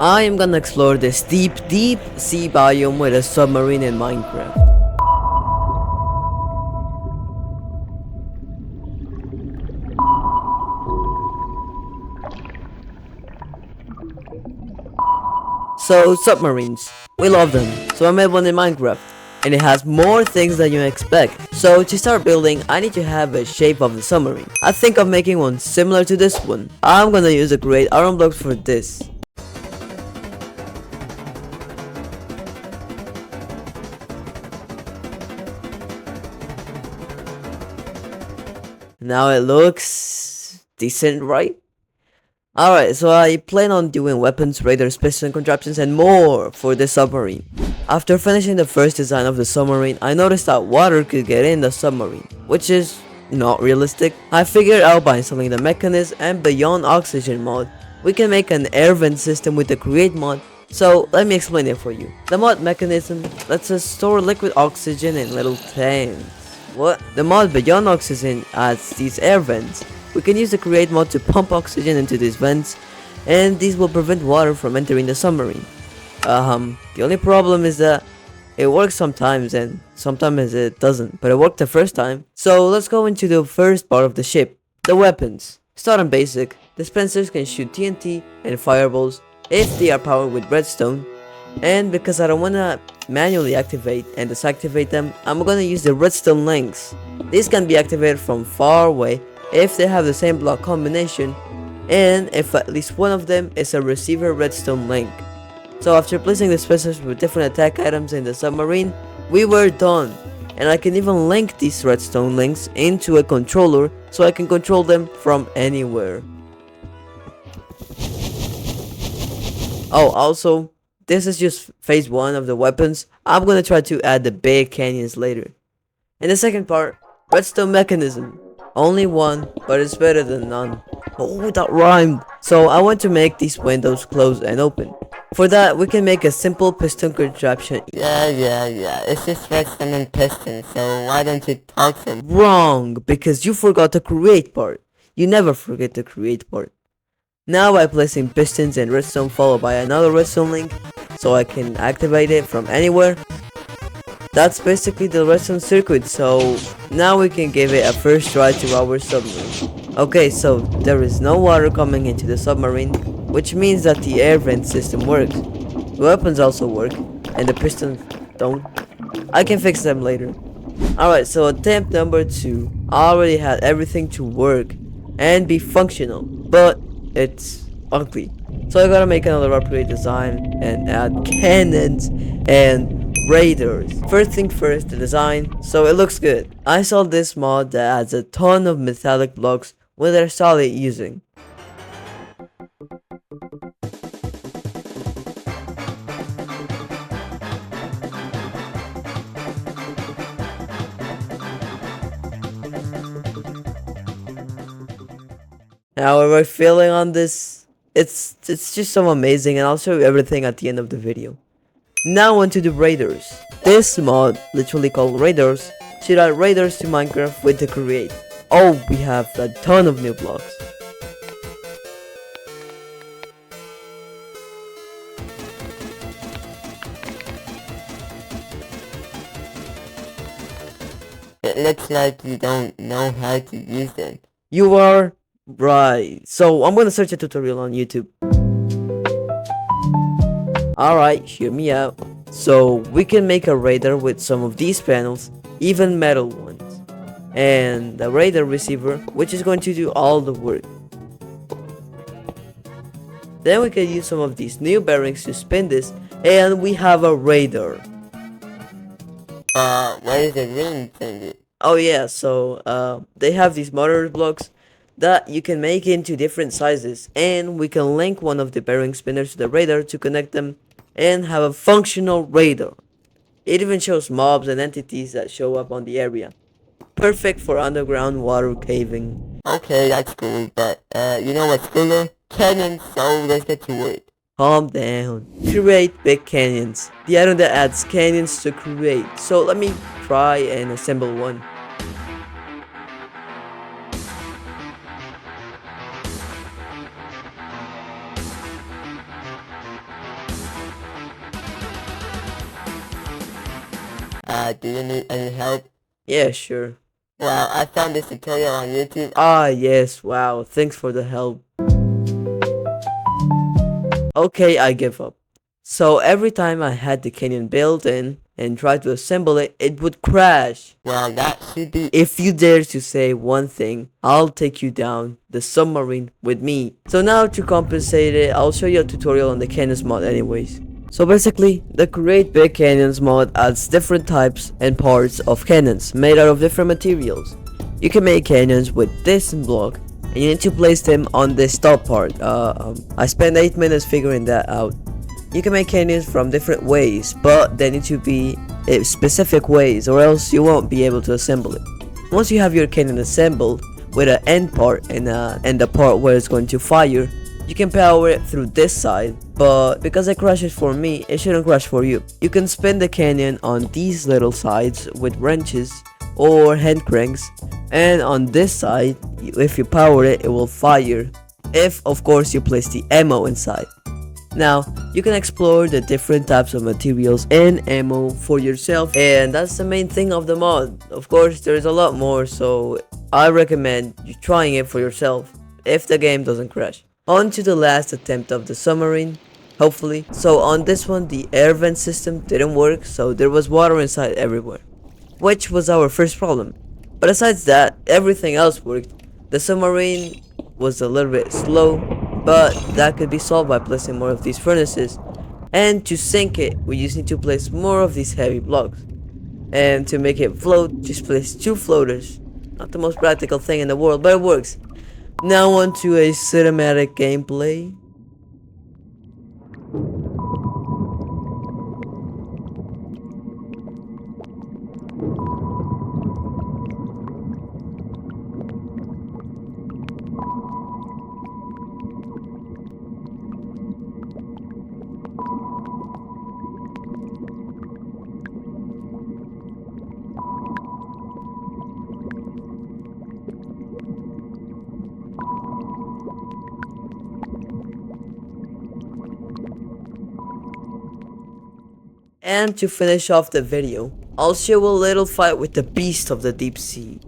I am gonna explore this deep sea biome with a submarine in Minecraft. So, submarines. We love them, so I made one in Minecraft. And it has more things than you expect. So to start building, I need to have a shape of the submarine. I think of making one similar to this one. I'm gonna use the great iron blocks for this. Now it looks decent, right? Alright, so I plan on doing weapons, radars, piston, contraptions, and more for this submarine. After finishing the first design of the submarine, I noticed that water could get in the submarine, which is not realistic. I figured out by installing the mechanism and beyond oxygen mod, we can make an air vent system with the create mod. So let me explain it for you. The mod mechanism lets us store liquid oxygen in little tanks. What? The mod beyond oxygen adds these air vents. We can use the create mod to pump oxygen into these vents, and these will prevent water from entering the submarine. The only problem is that it works sometimes and sometimes it doesn't, but it worked the first time. So let's go into the first part of the ship, the weapons. Start on basic. Dispensers can shoot TNT and fireballs if they are powered with redstone, and because I don't wanna manually activate and disactivate them, I'm gonna use the redstone links. These can be activated from far away if they have the same block combination, and if at least one of them is a receiver redstone link. So after placing dispensers with different attack items in the submarine, we were done. And I can even link these redstone links into a controller so I can control them from anywhere. Oh, also, this is just phase 1 of the weapons. I'm gonna try to add the big canyons later. In the second part, redstone mechanism. Only one, but it's better than none. Oh, that rhymed! So I want to make these windows close and open. For that, we can make a simple piston contraption. Yeah. It's just redstone and piston, so why don't you talk to me? Wrong, because you forgot the create part. You never forget the create part. Now by placing pistons and redstone followed by another redstone link, so I can activate it from anywhere. That's basically the redstone circuit, so now we can give it a first try to our submarine. Okay, so there is no water coming into the submarine, which means that the air vent system works. The weapons also work, and the pistons don't. I can fix them later. Alright, so attempt number 2. I already had everything to work and be functional, but it's ugly. So I gotta make another upgrade design and add cannons and radars. First thing first, the design, so it looks good. I saw this mod that adds a ton of metallic blocks with their solid using. Now we're feeling on this. It's just so amazing, and I'll show you everything at the end of the video. Now onto the radars. This mod, literally called radars, should add radars to Minecraft with the create. Oh, we have a ton of new blocks. It looks like you don't know how to use them. You are right. So I'm gonna search a tutorial on YouTube. Alright, hear me out. So we can make a radar with some of these panels, even metal ones. And the radar receiver, which is going to do all the work. Then we can use some of these new bearings to spin this, and we have a radar. What is the ring thingy? Oh yeah, so they have these motor blocks that you can make into different sizes, and we can link one of the bearing spinners to the radar to connect them and have a functional radar. It even shows mobs and entities that show up on the area. Perfect for underground water caving. Okay, that's cool, but you know what's cooler? Cannons, so let's get to work. Calm down. Create big canyons. The item that adds canyons to create. So let me try and assemble one. Do you need any help? Yeah, sure. Well, I found this tutorial on YouTube. Ah, yes, wow, thanks for the help. Okay, I give up. So every time I had the canyon built in and tried to assemble it, it would crash. Well, that should be... If you dare to say one thing, I'll take you down the submarine with me. So now to compensate it, I'll show you a tutorial on the canyons mod anyways. So basically, the Create Big Canyons mod adds different types and parts of canyons made out of different materials. You can make canyons with this block, and you need to place them on this top part. I spent 8 minutes figuring that out. You can make canyons from different ways, but they need to be specific ways or else you won't be able to assemble it. Once you have your canyon assembled with an end part and the part where it's going to fire, you can power it through this side, but because it crashes for me, it shouldn't crash for you. You can spin the canyon on these little sides with wrenches or hand cranks, and on this side, if you power it, it will fire, if of course you place the ammo inside. Now, you can explore the different types of materials and ammo for yourself, and that's the main thing of the mod. Of course, there's a lot more, so I recommend you trying it for yourself if the game doesn't crash. On to the last attempt of the submarine, hopefully. So on this one, the air vent system didn't work, so there was water inside everywhere, which was our first problem. But aside that, everything else worked. The submarine was a little bit slow, but that could be solved by placing more of these furnaces. And to sink it, we just need to place more of these heavy blocks. And to make it float, just place 2 floaters. Not the most practical thing in the world, but it works. Now on to a cinematic gameplay. And to finish off the video, I'll show a little fight with the beast of the deep sea.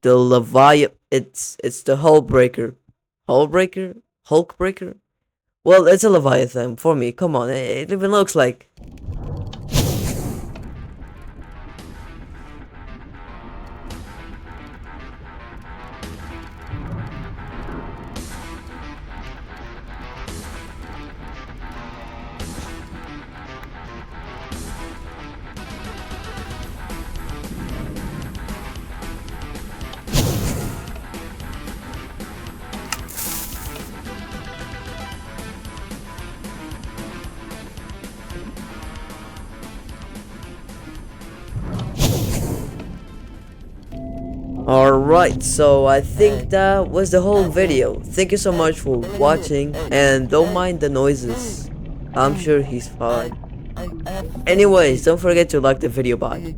The Leviathan, it's the Hullbreaker. Hullbreaker? Hulkbreaker? Well, it's a Leviathan for me, come on, it even looks like. Alright, so I think that was the whole video. Thank you so much for watching, and don't mind the noises. I'm sure he's fine. Anyways, don't forget to like the video, bye.